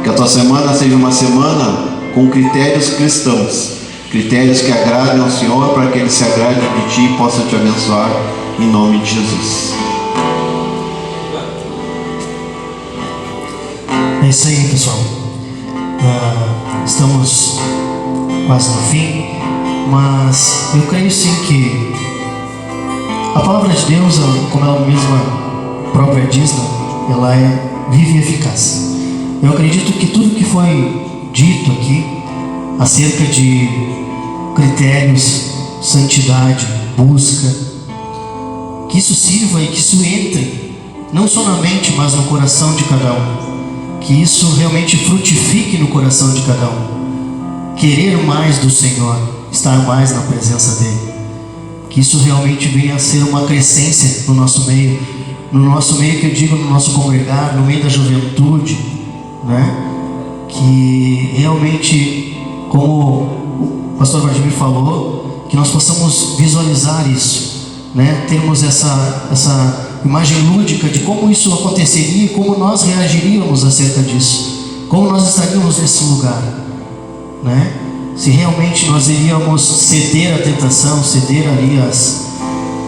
Que a tua semana seja uma semana com critérios cristãos, critérios que agradem ao Senhor, para que Ele se agrade de ti e possa te abençoar em nome de Jesus. É isso aí, pessoal. Estamos quase no fim, mas eu creio sim que a palavra de Deus, como ela mesma própria diz, ela é viva e eficaz. Eu acredito que tudo que foi dito aqui acerca de critérios, santidade, busca, que isso sirva e que isso entre não só na mente, mas no coração de cada um. Que isso realmente frutifique no coração de cada um. Querer mais do Senhor, estar mais na presença dEle. Que isso realmente venha a ser uma crescência no nosso meio. No nosso meio, que eu digo, no nosso congregar, no meio da juventude, né? Que realmente, como o pastor Vladimir falou, que nós possamos visualizar isso, né? Termos essa imagem lúdica de como isso aconteceria e como nós reagiríamos acerca disso, como nós estaríamos nesse lugar, né? Se realmente nós iríamos ceder à tentação, ceder ali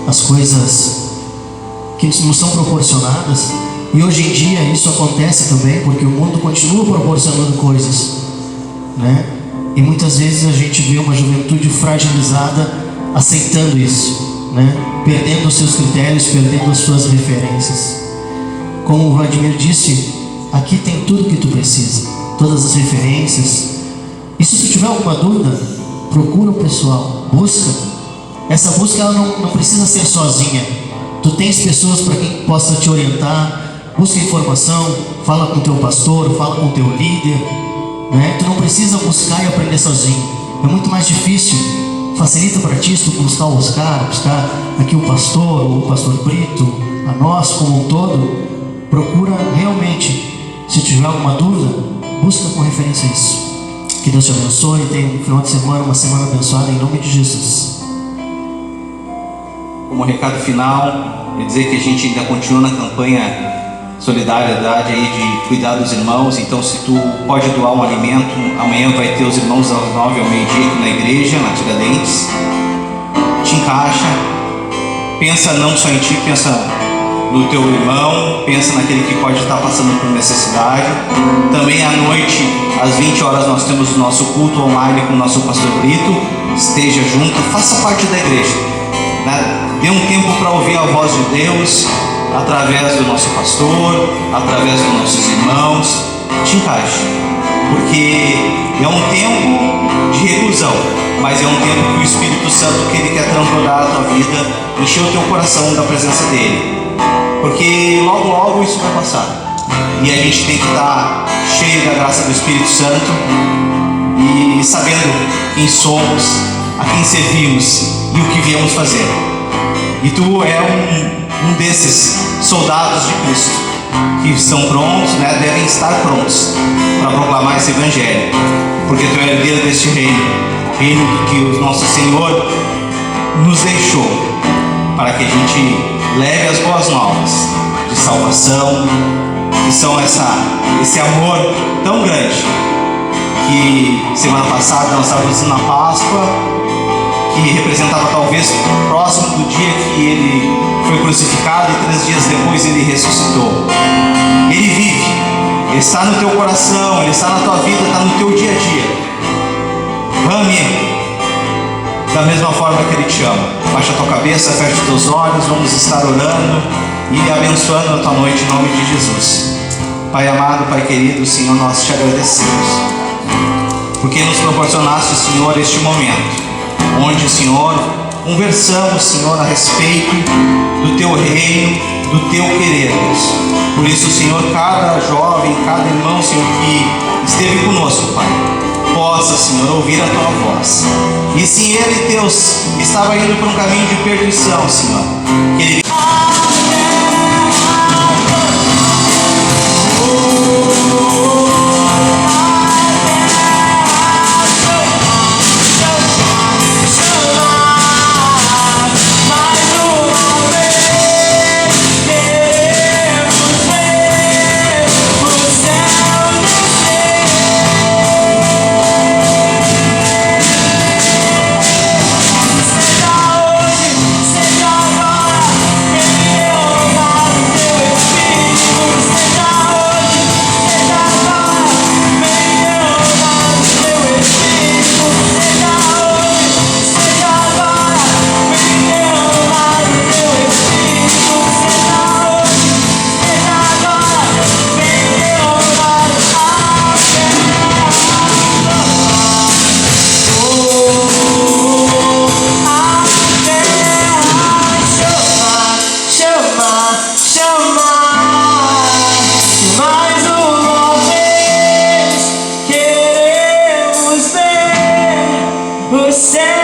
as coisas que nos são proporcionadas. E hoje em dia isso acontece também, porque o mundo continua proporcionando coisas, né? E muitas vezes a gente vê uma juventude fragilizada aceitando isso, né? Perdendo os seus critérios, perdendo as suas referências. Como o Vladimir disse, aqui tem tudo que tu precisa, todas as referências. E se tu tiver alguma dúvida, procura o pessoal, busca. Essa busca ela não precisa ser sozinha. Tu tens pessoas para quem possa te orientar. Busca informação, fala com o teu pastor, fala com o teu líder, né? Tu não precisa buscar e aprender sozinho. É muito mais difícil. Facilita para ti se tu buscar o Oscar, buscar aqui o pastor Brito, a nós como um todo. Procura realmente, se tiver alguma dúvida, busca com referência a isso. Que Deus te abençoe, tenha um final de semana, uma semana abençoada em nome de Jesus. Como recado final, é dizer que a gente ainda continua na campanha Solidariedade aí de cuidar dos irmãos. Então, se tu pode doar um alimento, amanhã vai ter os irmãos às 9 ao meio-dia aqui na igreja, na Tiradentes. Te encaixa, pensa não só em ti, pensa no teu irmão, pensa naquele que pode estar passando por necessidade. Também à noite, às 20 horas, nós temos o nosso culto online com o nosso pastor Brito. Esteja junto, faça parte da igreja, né? Dê um tempo para ouvir a voz de Deus através do nosso pastor, através dos nossos irmãos. Te encaixe. porque é um tempo de reclusão, mas é um tempo que o Espírito Santo que Ele quer transbordar a tua vida, encher o teu coração da presença dEle, porque logo logo isso vai passar, e a gente tem que estar cheio da graça do Espírito Santo e sabendo quem somos, a quem servimos e o que viemos fazer. E tu é um desses soldados de Cristo que estão prontos, né, devem estar prontos para proclamar esse evangelho, porque tu é herdeiro deste reino que o nosso Senhor nos deixou para que a gente leve as boas novas de salvação, que são esse amor tão grande que semana passada nós estávamos na Páscoa, que representava talvez próximo do dia que Ele foi crucificado e 3 dias depois Ele ressuscitou. Ele vive, Ele está no teu coração, Ele está na tua vida, está no teu dia a dia. Ame da mesma forma que Ele te ama. Baixa a tua cabeça, fecha os teus olhos, vamos estar orando e abençoando a tua noite em nome de Jesus. Pai amado, Pai querido, Senhor, nós te agradecemos, porque nos proporcionaste, Senhor, este momento, onde, Senhor, conversamos, Senhor, a respeito do Teu reino, do Teu querer, Deus. Por isso, Senhor, cada jovem, cada irmão, Senhor, que esteve conosco, Pai, possa, Senhor, ouvir a Tua voz. E se ele, Deus, estava indo por um caminho de perdição, Senhor, que ele Você